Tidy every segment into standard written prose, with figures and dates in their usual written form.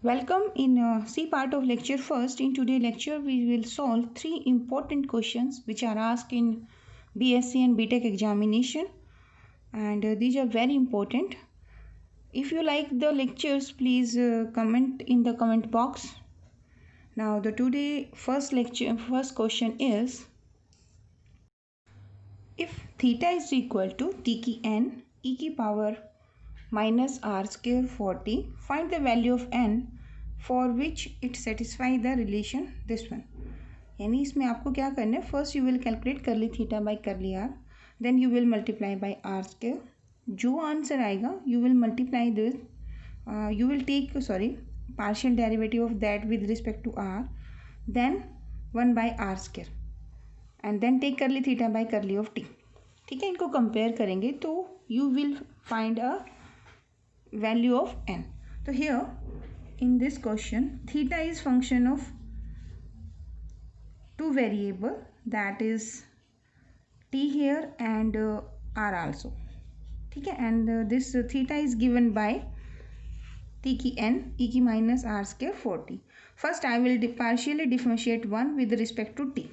Welcome in C part of lecture first. In today's lecture, we will solve three important questions which are asked in BSc and BTech examination, and these are very important. If you like the lectures, please comment in the comment box. Now, the today first question is: if theta is equal to t की n e की power minus r square 40, find the value of n for which it satisfy the relation this one. यानी इसमें आपको क्या करना है, first you will calculate कर ली theta by curly R, then you will multiply by R square. जो answer आएगा you will multiply this, you will take partial derivative of that with respect to R, then 1 by R square and then take curly theta by कर ली of T. ठीक है, इनको compare करेंगे तो you will find a value of n. तो here in this question, theta is function of two variable, that is t here and r also. ठीक है, and this theta is given by t की n e की minus r square 40. First I will partially differentiate 1 with respect to t.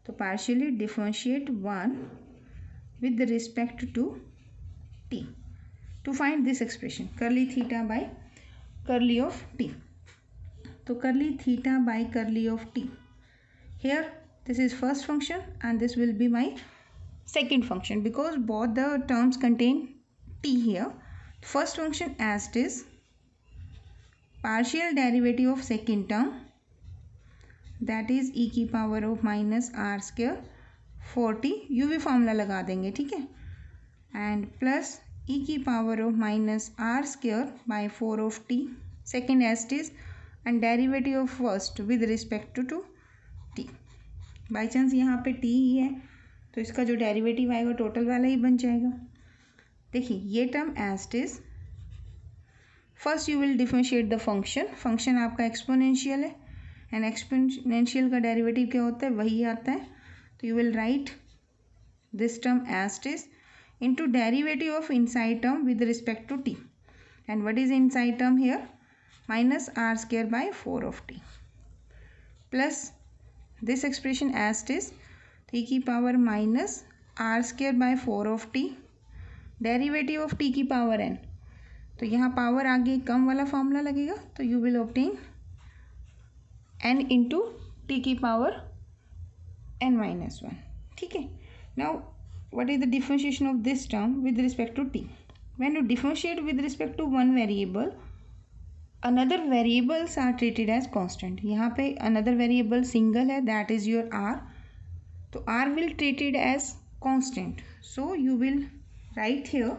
तो partially differentiate 1 with respect to t to find this expression curly theta by curly of t. तो curly theta by curly of t. Here this is first function and this will be my second function because both the terms contain t here. First function as it is, partial derivative of second term, that is e की power of minus r square 40, UV formula लगा देंगे. ठीक है, and plus e की power of minus are square by 4 of t, second as it is, and derivative of first with respect to t. By chance यहाँ पे t ही है तो इसका जो डेरिवेटिव आएगा टोटल वाला ही बन जाएगा. देखिए ये term as it is, first you will differentiate the function आपका एक्सपोनेंशियल है एंड एक्सपोनेंशियल का डेरिवेटिव क्या होता है, वही आता है. तो you will write this term as it is into derivative of inside term with respect to t, and what is inside term here, minus r square by 4 of t, plus this expression as it is, t की power minus r square by 4 of t, derivative of t की power n. तो यहाँ power आगे कम वाला formula लगेगा तो you will obtain n into T की power n minus 1. ठीक है, now what is the differentiation of this term with respect to t? When you differentiate with respect to one variable, another variables are treated as constant. यहाँ पे another variable single है, that is your r. तो r will treated as constant. So you will write here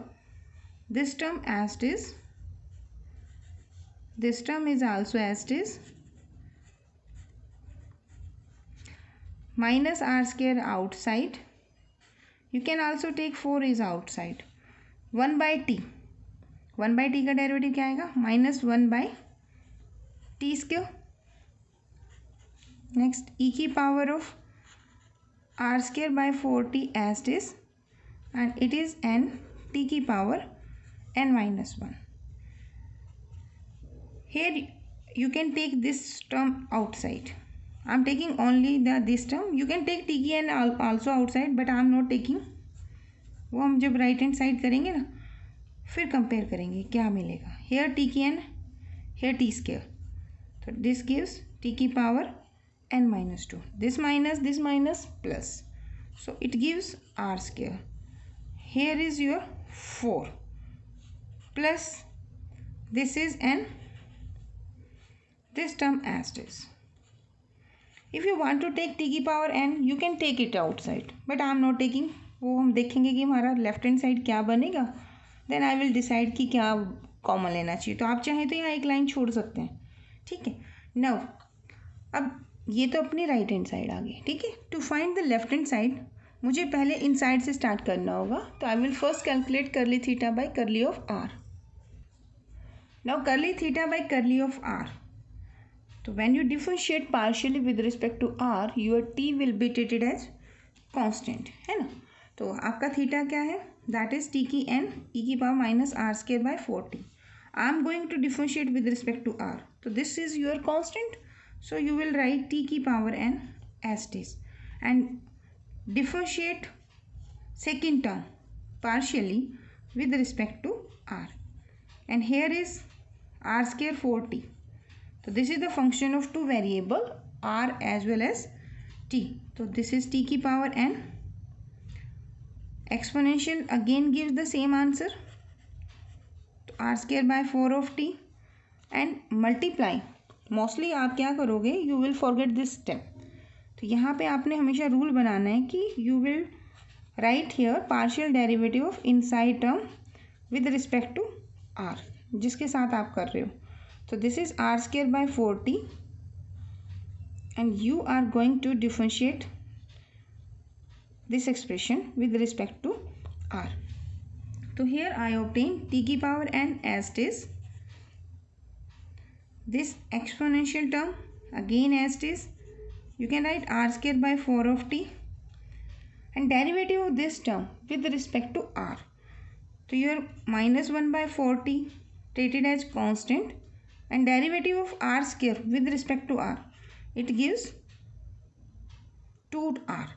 this term as it is. This term is also as it is. Minus r square outside. You can also take 4 is outside. 1 by t. 1 by t का derivative क्या आएगा, minus 1 by t square. Next e की power of r square by 4t as it is, and it is n t की power n minus 1. Here you can take this term outside. I am taking only this term. You can take t की n also outside, but I am not taking. वो हम जब right hand side करेंगे ना फिर compare करेंगे क्या मिलेगा. हेयर टी की n, हेयर टी स्क्वायर, तो दिस गिव्स t की power n minus 2. This minus plus, so it gives r square. Hair is your 4 plus this is n, this term as it is. If you want to take t की power n, you can take it outside, but I am not taking. वो हम देखेंगे कि हमारा left hand side क्या बनेगा, then I will decide कि क्या कॉमन लेना चाहिए. तो आप चाहें तो यहाँ एक लाइन छोड़ सकते हैं. ठीक है, नाउ अब ये तो अपनी राइट हैंड साइड आ गई. ठीक है, to find the left hand side मुझे पहले इन साइड से स्टार्ट करना होगा. तो I will first calculate curly theta by curly of R. Now curly theta by curly of R, तो when you differentiate partially with respect to r, your t will be treated as constant, है ना. तो आपका theta क्या है, that is t की n e की power minus are square by 4t. I am going to differentiate with respect to r. So this is your constant. So you will write t की power n as it is and differentiate second term partially with respect to r. And here is r square 4t. So this is the function of two variable r as well as t. So this is t की power n. Exponential again gives the same answer. तो r square by 4 of t and multiply. Mostly आप क्या करोगे, you will forget this step. तो यहाँ पे आपने हमेशा रूल बनाना है कि you will write here partial derivative of inside term with respect to r, जिसके साथ आप कर रहे हो. तो this is r square by 4t and you are going to differentiate this expression with respect to r. So here I obtain t की power n as it is. This exponential term again as it is. You can write r square by 4 of t and derivative of this term with respect to r. So your minus 1 by 4t treated as constant and derivative of r square with respect to r, it gives 2r.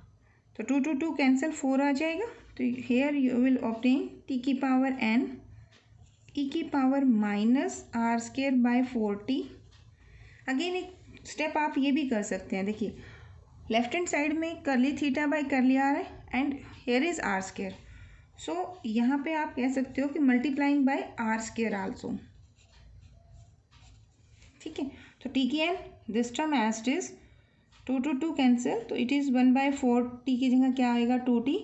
तो 2 to 2 cancel 4 आ जाएगा. तो here you will obtain t की power n e की power minus are square by 4t. Again एक step आप ये भी कर सकते हैं. देखिए लेफ्ट हैंड साइड में curly theta by curly R है and here is R square. So यहाँ पे आप कह सकते हो कि multiplying by are square also. ठीक है. तो टी की N this term as it is 2 to 2 cancel. तो इट इज़ 1 by 4 टी की जगह क्या आएगा 2t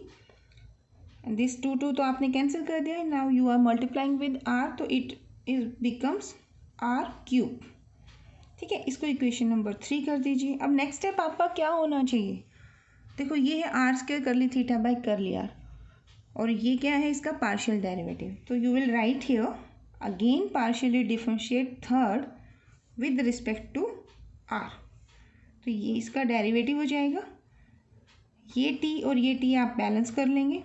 एंड दिस 2 तो आपने कैंसिल कर दिया. Now you are multiplying with r तो it is becomes r cube. ठीक है. इसको इक्वेशन नंबर 3 कर दीजिए. अब नेक्स्ट स्टेप आपका क्या होना चाहिए. देखो ये है r square curly theta by curly r और ये क्या है इसका पार्शियल डेरिवेटिव. तो you will write here again partially differentiate third with respect to r. तो ये इसका डेरिवेटिव हो जाएगा. ये t और ये t आप बैलेंस कर लेंगे.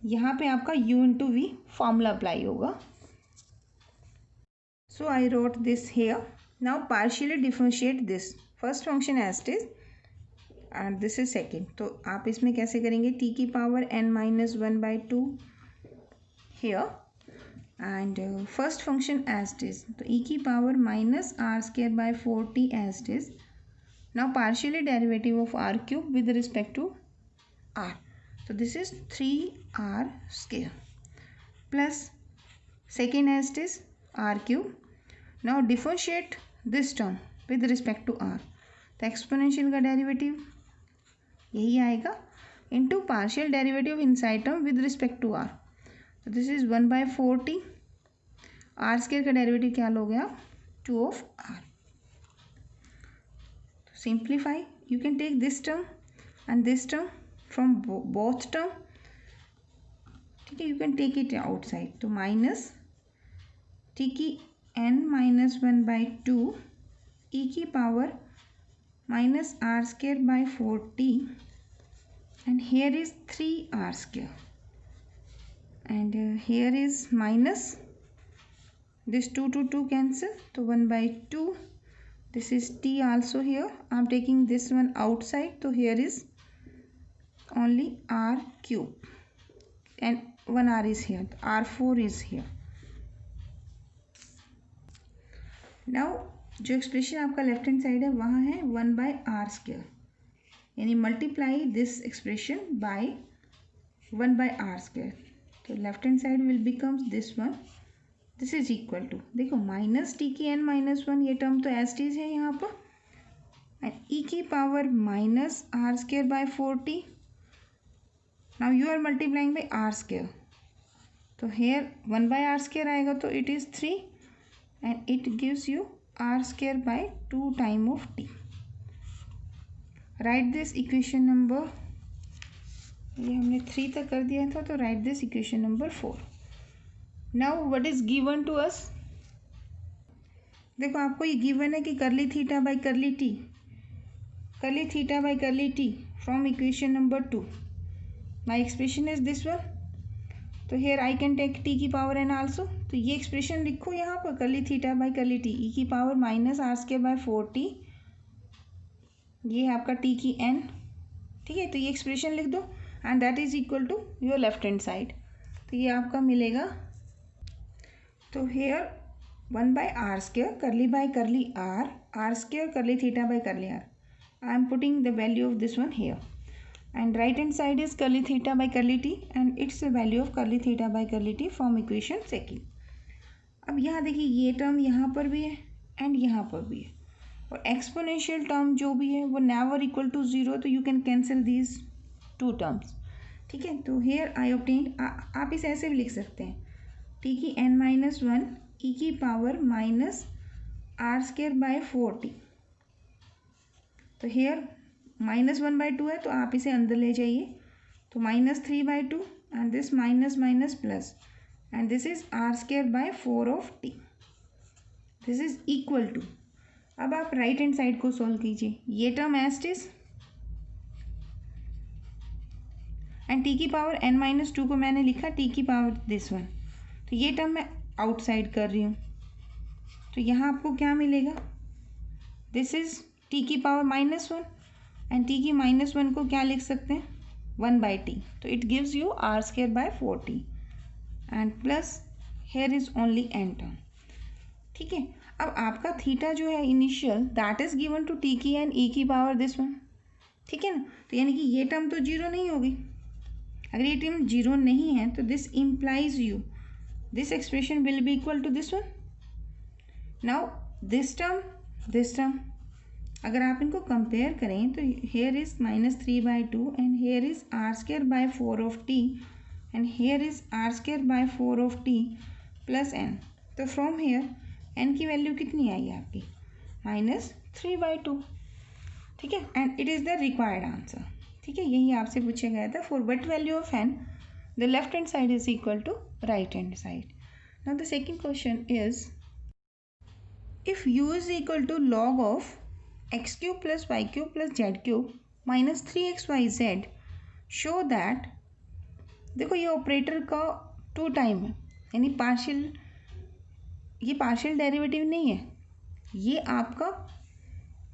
यहाँ पे आपका u into V formula apply होगा. So I wrote this here. Now partially differentiate this first function as it is and this is second. तो आप इसमें कैसे करेंगे t की power n minus 1 by 2 here and first function as it is. तो e की power minus are square by 4t as it is. Now partially derivative of r cube with respect to r. So this is 3r square plus second as it is r cube. Now differentiate this term with respect to r. तो exponential का derivative यही आएगा into partial derivative inside term with respect to r. So this is 1 by 4t. r square का derivative क्या लोगे आप 2 of r. Simplify. You can take this term and this term from both term. ठीक है. You can take it outside. तो minus t की n minus 1 by 2 e की power minus are square by 4t and here is 3r square and here is minus this 2 to 2 cancel. तो 1 by 2. This is t also here. I am taking this one outside. So here is only r cube and 1 r is here. r4 is here. Now जो expression आपका left hand side है वहाँ है 1 by r square. यानी multiply this expression by 1 by r square. तो left hand side will becomes this one. This is equal to देखो minus t की n minus 1 ये टर्म तो एज इट इज है यहाँ पर एंड ई की power minus are square by 4t. Now you are multiplying by are square. तो here 1 by are square आएगा तो it is 3 and it gives you r square by 2 time of t. Write this equation number, ये हमने 3 तक कर दिया था. तो write this equation number 4. Now what is given to us. देखो आपको ये गिवन है कि curly theta by curly T, curly theta by curly T from equation number 2. My expression is this one. तो here I can take T की power N also. तो ये एक्सप्रेशन लिखो यहाँ पर, curly theta by curly T E की power minus are square by 4t, ये है आपका टी की एन। ठीक है, तो ये एक्सप्रेशन लिख दो and that is equal to your left hand side. तो ये आपका मिलेगा, तो here 1 by r square curly by curly r square curly theta by curly r, I am putting the value of this one here and right hand side is curly theta by curly t and its the value of curly theta by curly t from equation second। अब यहाँ देखिए ये term यहाँ पर भी है and यहाँ पर भी है, और एक्सपोनेंशियल टर्म जो भी है वो नेवर इक्वल टू ज़ीरो, तो you can cancel these two terms. ठीक है, तो हेयर आई ऑब्टेन, आप इसे ऐसे भी लिख सकते हैं, टी की n माइनस वन ई की power minus are square by 4t। तो हेयर -1/2 है तो आप इसे अंदर ले जाइए, तो -3/2 and this minus minus plus and this is r square by 4 of t, this is equal to. अब आप राइट हैंड साइड को सॉल्व कीजिए, ये term as it is and t की पावर n-2 को मैंने लिखा टी की पावर दिस वन, तो ये टर्म मैं आउटसाइड कर रही हूँ, तो यहाँ आपको क्या मिलेगा, दिस इज टी की पावर -1 एंड टी की -1 को क्या लिख सकते हैं 1/t, तो it gives you r square by 4t and plus here is only n term. ठीक है, अब आपका थीटा जो है initial that is given to t की एन ई की पावर दिस वन। ठीक है ना, तो यानी कि ये टर्म तो जीरो नहीं होगी, अगर ये टर्म जीरो नहीं है तो this implies you this expression will be equal to this one. Now this term अगर आप इनको कंपेयर करें तो here is -3/2 and here is r square by 4 of t and here is r square by 4 of t plus n. तो from here n की वैल्यू कितनी आई आपकी -3/2। ठीक है, and it is the required answer. ठीक है, यही आपसे पूछा गया था, for what value of n the left hand side is equal to right hand side. Now the second question is if u is equal to log of x cube plus y cube plus z cube minus 3xyz show that, देखो ये operator का to time है, यानी ये partial derivative नहीं है, ये आपका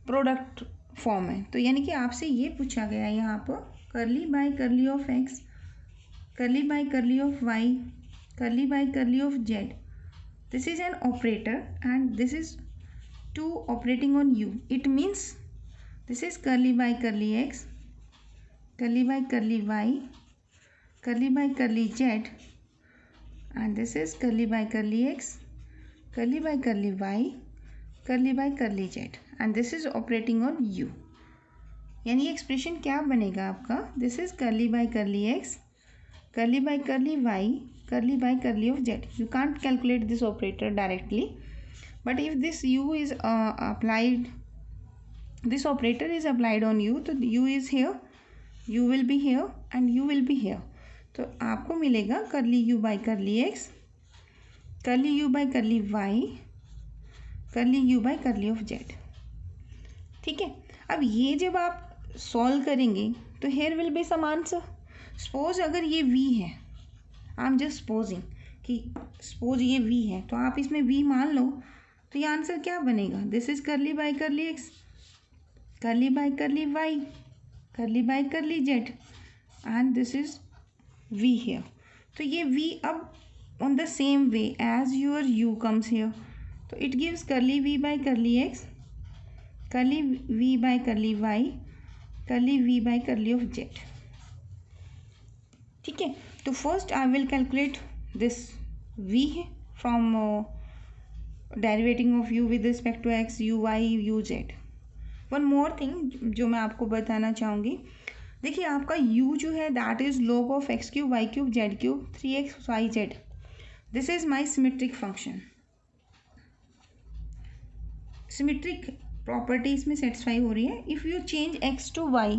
प्रोडक्ट फॉर्म है। तो यानी कि आपसे ये पूछा गया है यहाँ पर curly by curly of x curly by curly of y curly by curly of z, this is an operator and this is 2 operating on u. It means this is curly by curly x, curly by curly y, curly by curly z, and this is curly by curly x, curly by curly y, curly by curly z, and this is operating on u. यानी expression क्या बनेगा आपका, this is curly by curly x curly by curly Y curly by curly of z. You can't calculate this operator directly. But if this u is applied, this operator is applied on u, तो u is here, u will be here and u will be here, तो आपको मिलेगा curly u by curly x curly u by curly y curly u by curly of z। ठीक है, अब ये जब आप सॉल्व करेंगे तो here will be some answer. Suppose अगर ये v है, आई एम जस्ट सपोजिंग कि सपोज ये v है, तो आप इसमें v मान लो, तो ये आंसर क्या बनेगा, this is curly by curly x curly by curly Y curly by curly Z and this is V here. तो ये वी अब on the same way as your U comes here, तो it gives curly V by curly x curly V by curly Y curly V by curly of Z. ठीक है, तो first I will calculate this V from derivating of u with respect to x u y u z। One more thing जो मैं आपको बताना चाहूँगी, देखिए आपका u जो है that is log of x cube y cube z cube 3xyz, this is my symmetric function. Symmetric property इसमें सेटिस्फाई हो रही है। If you change x to y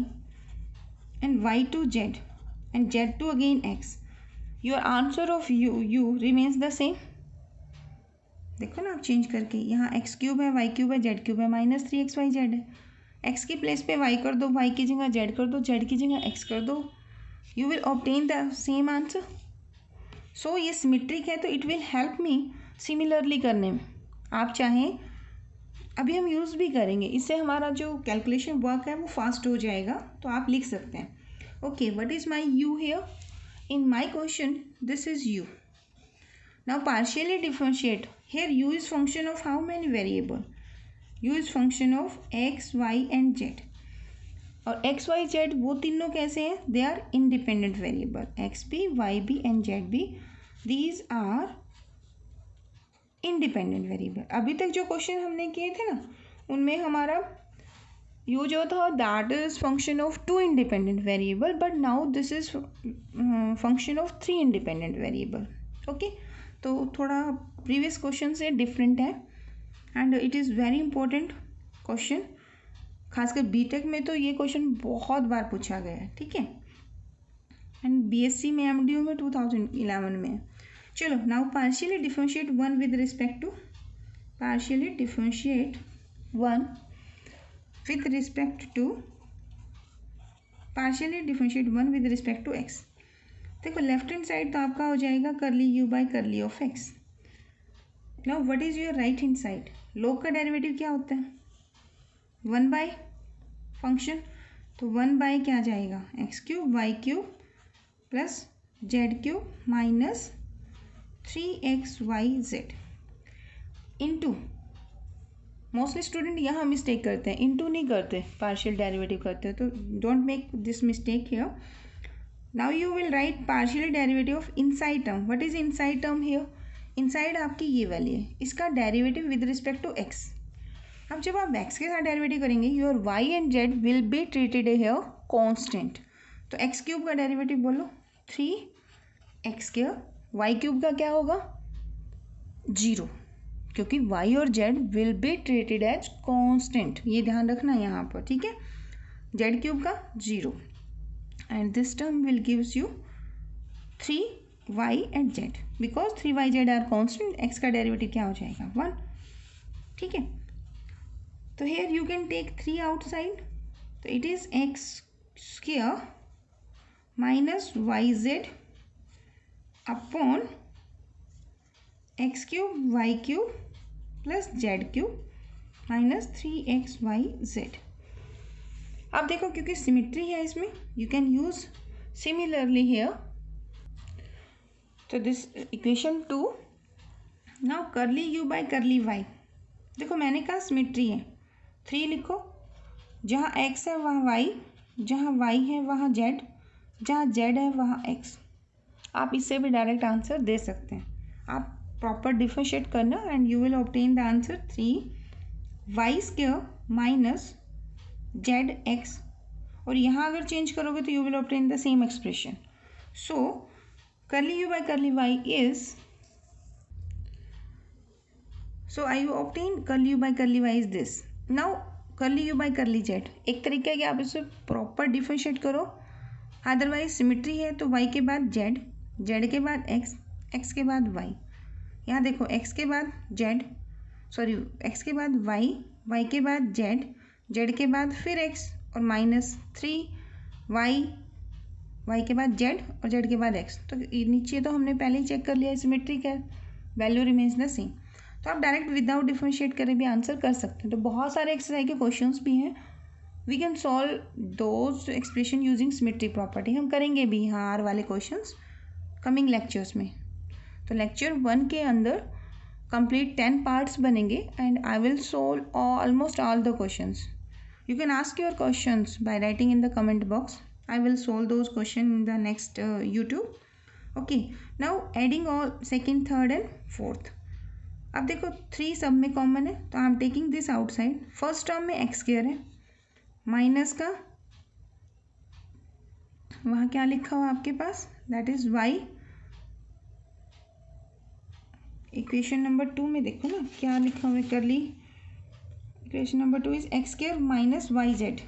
and y to z and z to again x, your answer of u remains the same. देखो ना आप change करके, यहाँ x cube है वाई क्यूब है जेड क्यूब है -3xyz है, एक्स की प्लेस पे वाई कर दो, वाई की जगह जेड कर दो, जेड की जगह एक्स कर दो, you will obtain the same answer. So ये सिमेट्रिक है तो it will help me similarly करने में। आप चाहें अभी हम यूज़ भी करेंगे, इससे हमारा जो कैलकुलेशन वर्क है वो फास्ट हो जाएगा। तो आप लिख सकते हैं okay what is my u here in my question, this is u. Now partially differentiate, here u is function of how many variable, u is function of x y and z. और x y z वो तीनों कैसे हैं, they are independent variable, x be y be and z be, these are independent variable. अभी तक जो question हमने किए थे ना उनमें हमारा यू जो था that is function of 2 independent variable, but now this is function of 3 independent variable. Okay, तो थोड़ा प्रीवियस क्वेश्चन से डिफरेंट है and it is very important question, खासकर बीटेक में तो ये क्वेश्चन बहुत बार पूछा गया है, ठीक है, एंड बीएससी में एमडीयू में 2011 में है। चलो now partially differentiate one with respect to, partially differentiate one with respect to, partially differentiate one with respect to x. देखो लेफ्ट हैंड साइड तो आपका हो जाएगा curly u by curly of x. Now what is your right hand side, log का derivative क्या होता है, 1 bye function, तो 1 बाय क्या जाएगा, x cube Y cube plus Z cube minus 3xyz into, mostly student यहाँ मिस्टेक करते हैं, इंटू नहीं करते, पार्शियल डेरिवेटिव करते हैं, तो don't make this mistake here. Now you will write partial derivative of inside term, what is inside term here, inside आपकी ये वैल्यू है, इसका derivative with respect to x. अब जब आप एक्स के साथ डेरिवेटिव करेंगे your y and z will be treated here constant, तो एक्स क्यूब का डेरिवेटिव बोलो 3x², वाई क्यूब का क्या होगा 0, क्योंकि वाई और z will be treated as constant, ये ध्यान रखना यहाँ पर, ठीक है, जेड क्यूब का 0 and this term will gives you 3y and Z, because 3y Z are constant, X का डेरिवेटिव क्या हो जाएगा 1, ठीक है। तो here you can take 3 outside, तो it is x² minus Y Z upon X cube Y cube plus Z cube minus 3xyz। अब देखो क्योंकि सिमिट्री है इसमें you can use similarly here, तो this equation 2। Now curly you by curly Y, देखो मैंने कहा सिमिट्री है, 3 लिखो, जहाँ x है वहाँ y, जहाँ y है वहाँ z, जहाँ z है वहाँ x। आप इससे भी डायरेक्ट आंसर दे सकते हैं, आप प्रॉपर डिफरेंशिएट करना and you will obtain the answer 3y² minus zx, और यहाँ अगर चेंज करोगे तो you will obtain the same expression. So curly you by curly y is, so I obtain curly you by curly y is this. Now curly you by curly z, एक तरीका है कि आप इसे प्रॉपर डिफरेंशिएट करो, otherwise symmetry है तो y के बाद z, z के बाद x, x के बाद y, यहाँ देखो x के बाद z, सॉरी x के बाद y, y के बाद z, z के बाद फिर x और माइनस 3y, y के बाद z और z के बाद x। तो नीचे तो हमने पहले ही चेक कर लिया सिमेट्रिक है, वैल्यू रिमेन्स द सेम, तो आप डायरेक्ट विदाउट डिफरेंशिएट करे भी आंसर कर सकते हैं। तो बहुत सारे एक्सरसाइज के क्वेश्चंस भी हैं, we can solve those expression using symmetric property, हम करेंगे भी यहाँ आर वाले क्वेश्चंस कमिंग लेक्चर्स में। तो लेक्चर 1 के अंदर कंप्लीट 10 पार्ट्स बनेंगे and I will solve almost all the questions. You can ask your questions by writing in the comment box, I will solve those question in the next YouTube. Okay, now adding all second, third and fourth. अब देखो 3 सब में common है, तो I am taking this outside. First term में x² है, minus का वहाँ क्या लिखा हुआ आपके पास, that is y। Equation number 2 में देखो ना क्या लिखा हुआ है, curly equation number 2 is x² minus yz,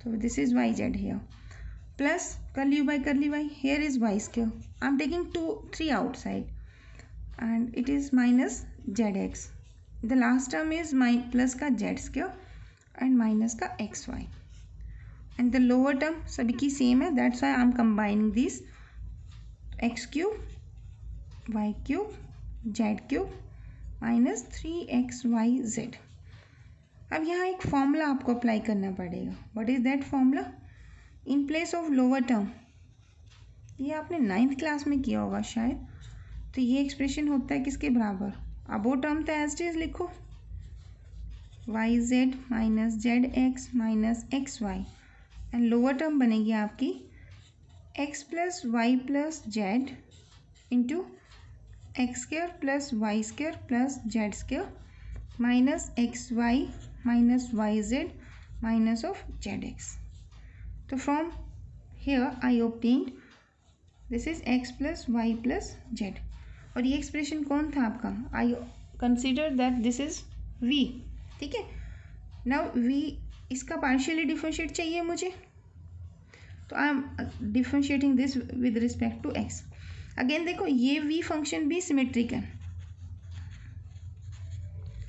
तो this is yz here, plus curly you by curly y, here is y², I am taking 3 outside and it is minus zx, the last term is plus का z² and minus का xy, and the lower term सभी की same है, that's why I am combining these x³ y cube z cube minus 3xyz। अब यहाँ एक formula आपको apply करना पड़ेगा। What is that formula? In place of lower term, ये आपने 9th क्लास में किया होगा शायद। तो ये एक्सप्रेशन होता है किसके बराबर? अबो टर्म तो एज इट इज लिखो, y z minus z x minus x y, and lower term बनेगी आपकी x plus y plus z into x square plus y square plus z square minus x y minus Y z minus of z x. तो from here I obtained this is x plus y plus z. और ये expression कौन था आपका? I consider that this is v, ठीक है। Now v इसका partially differentiate चाहिए मुझे, तो I am differentiating this with respect to x। Again देखो ये v फंक्शन भी सिमेट्रिक है।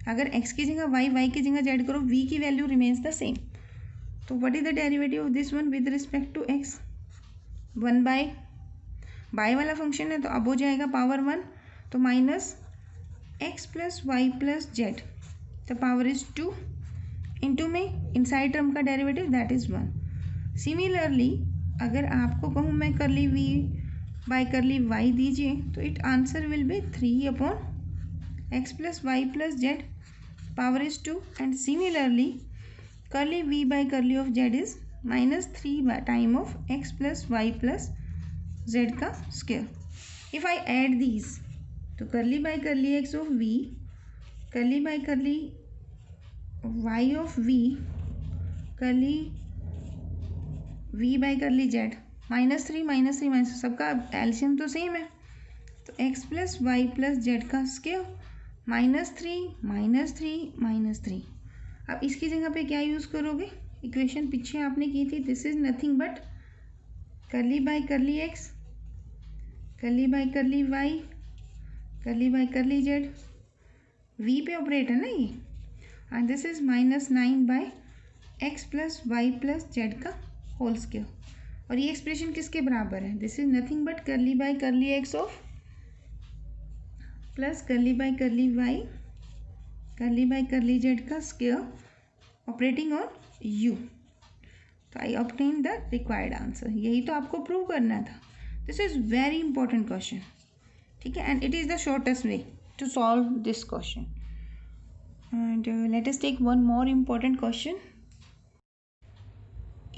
अगर x की जगह y की जगह z करो, v की वैल्यू रिमेन्स द सेम। तो what is the derivative of this one with respect to x? 1 by वाला फंक्शन है तो अब हो जाएगा पावर 1, तो minus x plus y plus z, the power is 2 into में इनसाइड टर्म का डेरिवेटिव दैट इज 1। सिमिलरली अगर आपको कहूँ मैं करली v बाय करली y दीजिए, तो it answer will be 3 upon x plus y plus z, power is 2, and similarly curly v by curly of z is minus 3 time of x plus y plus z का square. If I add these, तो curly by curly x of v, curly by curly y of v, curly v by curly z, -3 minus सबका एल्शियम तो same है, तो x plus y plus z का square -3 अब इसकी जगह पे क्या यूज़ करोगे? इक्वेशन पीछे आपने की थी, this is nothing but curly by curly x, curly by curly y, curly by curly z, v पे ऑपरेट है ना ये, and this is -9 by x plus y plus z का होल स्क्वायर। और ये एक्सप्रेशन किसके बराबर है? This is nothing but curly by curly x of plus curly by curly y, curly by curly z का स्क्वायर ऑपरेटिंग ऑन u। तो आई obtain the required answer. यही तो आपको प्रूव करना था। This is very important question, ठीक है, and it is the shortest way to solve this question. And let us take one more important question.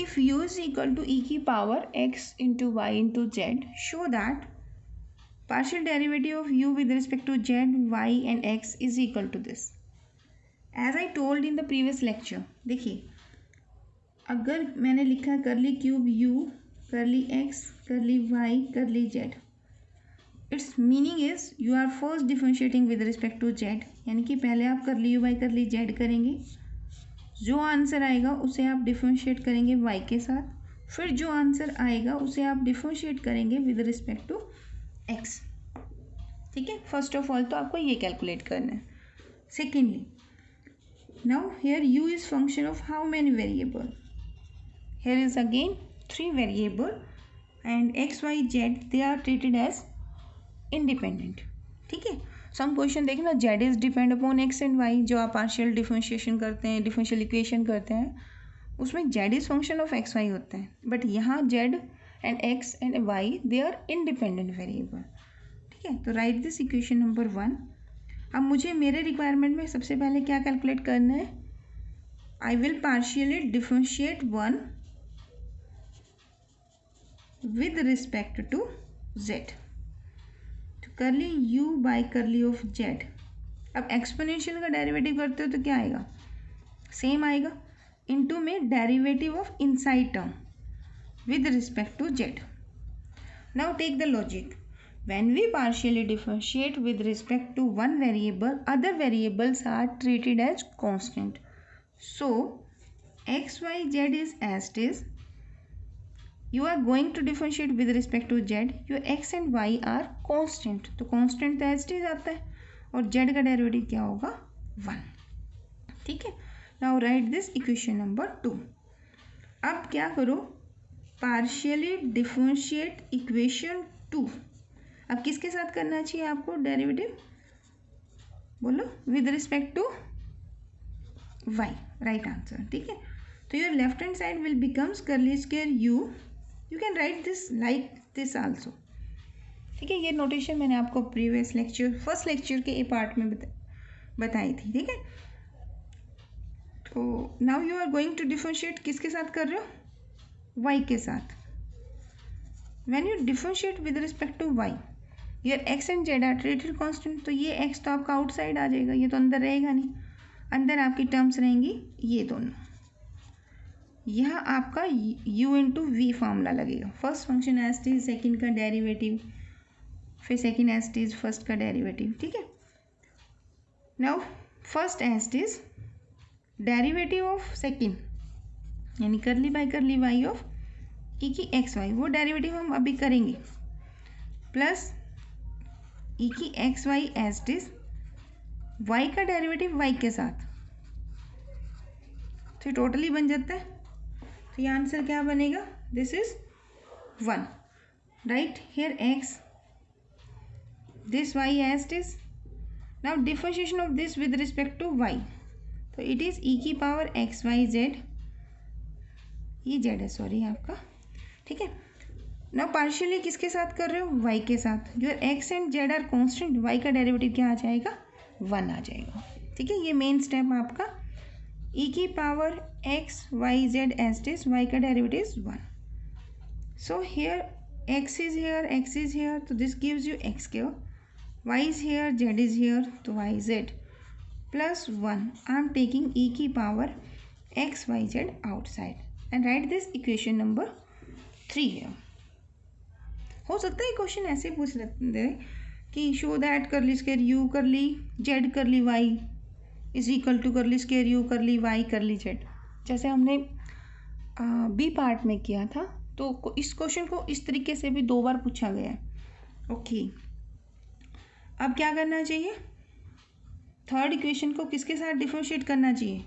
If u is equal to e की पावर x into y into z, show that partial derivative of u with respect to z, y and x is equal to this. As I told in the previous lecture, देखिए अगर मैंने लिखा है curly cube u curly x curly y curly z, it's meaning is you are first differentiating with respect to z, यानी कि पहले आप करली u बाई करली z करेंगे, जो आंसर आएगा उसे आप डिफरेंशिएट करेंगे y के साथ, फिर जो आंसर आएगा उसे आप डिफरेंशिएट करेंगे विद रिस्पेक्ट टू x, ठीक है। फर्स्ट ऑफ ऑल तो आपको ये कैलकुलेट करना है। Secondly, now here u is function of how many variable? Here is again 3 variable and x, y, z they are treated as independent, ठीक है। Some question देखना z is depend upon x and y, जो आप partial differentiation करते हैं, differential equation करते हैं, उसमें z is function of x, y होता है, बट यहाँ z and x and y they are independent variable, ठीक है। तो राइट दिस इक्वेशन नंबर 1। अब मुझे मेरे रिक्वायरमेंट में सबसे पहले क्या कैलकुलेट करना है? I will partially differentiate one with respect to z, तो curly u by curly of z। अब एक्सपोनेंशियल का डेरिवेटिव करते हो तो क्या आएगा? सेम आएगा, इनटू में derivative of inside term with respect to z। Now take the logic, when we partially differentiate with respect to one variable, other variables are treated as constant. So x, y, z is as it is. You are going to differentiate with respect to z. Your x and y are constant. तो constant तो as it is आता है, और z का derivative क्या होगा? 1, ठीक है। Now write this equation number 2. अब क्या करो? Partially differentiate equation 2. अब किसके साथ करना चाहिए आपको डेरिवेटिव, बोलो, with respect to y, right answer. ठीक है, तो your left hand side will becomes curly square you can write this like this also. ठीक है, ये नोटेशन मैंने आपको प्रीवियस लेक्चर, फर्स्ट लेक्चर के ए पार्ट में बताई थी। ठीक है, तो now you are going to differentiate, किसके साथ कर रहे हो, y के साथ। When you differentiate with respect to y, your x and z are treated constant, तो ये x तो आपका आउटसाइड आ जाएगा, ये तो अंदर रहेगा नहीं, अंदर आपकी टर्म्स रहेंगी ये दोनों। यह आपका u इंटू वी फार्मूला लगेगा। First function as it is, second का डेरिवेटिव, फिर second as it is, first का डेरिवेटिव। ठीक है, now first as it is derivative of second, यानी करली बाई करली वाई ऑफ ई की एक्स वाई, वो डेरिवेटिव हम अभी करेंगे, प्लस ई की x y as it is, y का डेरिवेटिव वाई के साथ, तो टोटली बन जाता है। तो ये आंसर क्या बनेगा, this is 1, right here x, this y as it is. Now differentiation of this with respect to y, तो इट इज ई की पावर एक्स वाई जेड, ये जेड है सॉरी आपका। ठीक है, नाउ पार्शियली किसके साथ कर रहे हो, वाई के साथ। Your x and z are constant, y का डेरिवेटिव क्या आ जाएगा, 1 आ जाएगा। ठीक है, ये मेन स्टेप आपका, ई की power x y z as it is, y का derivative is 1। So here x is here, x is here, तो this gives you x square, y is here, z is here, तो y z plus 1. I am taking e की power x y z outside and write this equation number 3 here. हो सकता है question ऐसे पूछ लेते हैं कि शो दैट करली स्क्वायर u करली z करली y इज इक्वल टू करली स्क्वायर u करली y करली z, जैसे हमने बी पार्ट में किया था। तो इस क्वेश्चन को इस तरीके से भी 2 बार पूछा गया है। ओके, अब क्या करना चाहिए, थर्ड इक्वेशन को किसके साथ डिफरेंशिएट करना चाहिए,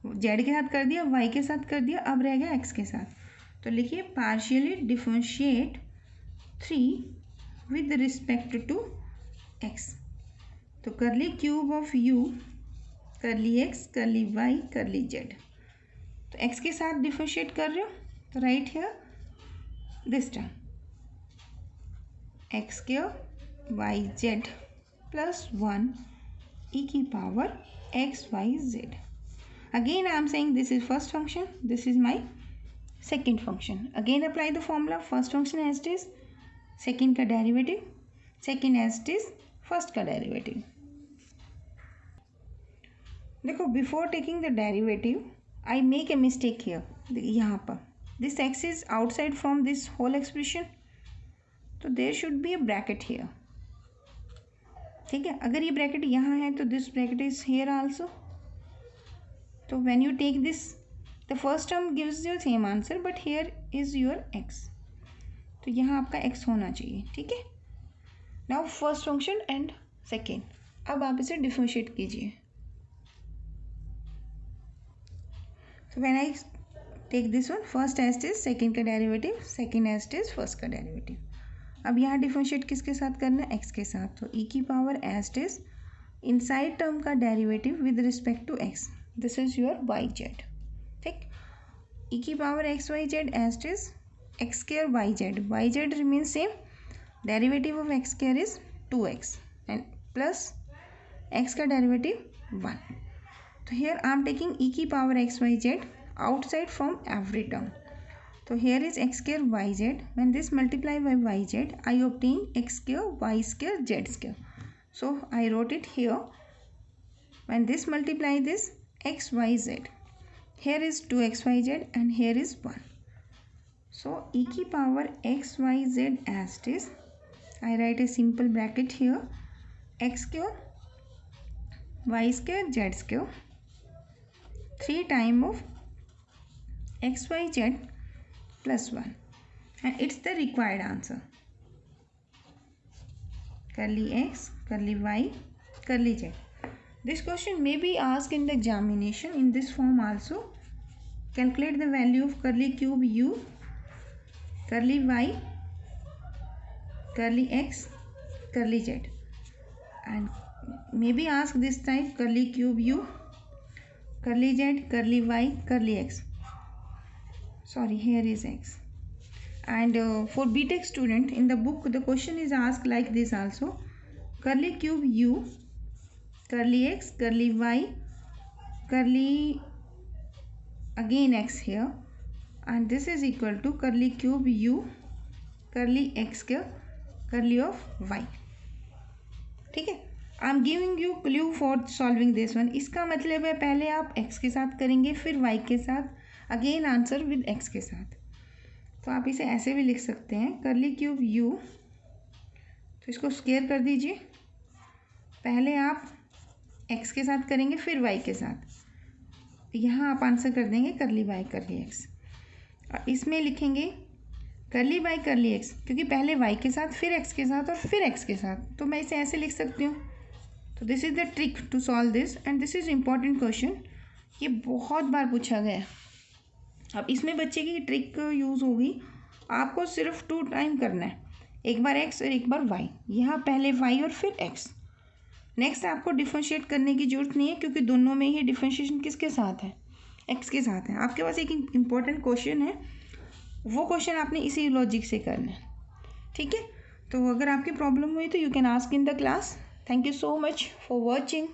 जेड के साथ कर दिया, वाई के साथ कर दिया, अब रह गया एक्स के साथ। तो लिखिए partially differentiate 3 with respect to x, तो curly cube of u curly x curly y curly z, तो एक्स के साथ डिफरेंशिएट कर रहे हो, तो right here this term x square y z plus 1 e की power x y z. Again I am saying this is first function, this is my second function. Again apply the formula, first function as it is, second का derivative, second as it is, first का derivative. देखो before taking the derivative I make a mistake here, यहाँ पर this x is outside from this whole expression, तो there should be a bracket here. ठीक है, अगर ये ब्रैकेट यहाँ है तो this bracket is here also, तो when you take this the first term gives your same answer but here is your x, तो यहाँ आपका एक्स होना चाहिए। ठीक है, now first function and second, अब आप इसे डिफरेंशिएट कीजिए। तो when I take this one, first as it is, second का derivative, second as it is, first का डेरिवेटिव। अब यहाँ डिफरेंशिएट किसके साथ करना है, एक्स के साथ, तो ई की power as it is, inside term का derivative with respect to x, this is your y z. ठीक, ई की power x y z as it is, x square y z remain same, derivative of x square is 2x and plus x का derivative 1। तो here I am taking e की power x y z outside from every term. So here is x square yz. When this multiply by yz, I obtain x square y square z square. So I wrote it here. When this multiply this x y z, here is 2xyz and here is 1. So e की power x y z as it is. I write a simple bracket here. X square y square z square 3 times of x y z plus 1, and it's the required answer. Curly x, curly y, curly z. This question may be asked in the examination in this form also. Calculate the value of curly cube u, curly y, curly x, curly z, and maybe ask this type curly cube u, curly z, curly y, curly x. Sorry, here is x. And for BTech student, in the book the question is asked like this also: curly cube u, curly x, curly y, curly again x here, and this is equal to curly cube u, curly x square, curly of y. ठीक है, I am giving you clue for solving this one. इसका मतलब है पहले आप x के साथ करेंगे, फिर y के साथ, अगेन आंसर विद x के साथ. तो आप इसे ऐसे भी लिख सकते हैं, कर्ली क्यूब u, तो इसको स्क्वायर कर दीजिए. पहले आप x के साथ करेंगे, फिर y के साथ. यहाँ आप आंसर कर देंगे कर्ली y कर्ली x. और इसमें लिखेंगे कर्ली y कर्ली x, क्योंकि पहले y के साथ, फिर x के साथ और फिर x के साथ, तो मैं इसे ऐसे लिख सकती हूँ. तो this is the trick to solve this, and this is important question. ये बहुत बार पूछा गया. अब इसमें बच्चे की ट्रिक यूज़ होगी. आपको सिर्फ 2 टाइम करना है, एक बार x और एक बार y. यहाँ पहले y और फिर x. नेक्स्ट आपको डिफरेंशिएट करने की जरूरत नहीं है, क्योंकि दोनों में ही डिफरेंशिएशन किसके साथ है, x के साथ है. आपके पास एक इम्पॉर्टेंट क्वेश्चन है, वो क्वेश्चन आपने इसी लॉजिक से करना है. ठीक है, तो अगर आपकी प्रॉब्लम हुई तो you can ask in the class. Thank you so much for watching.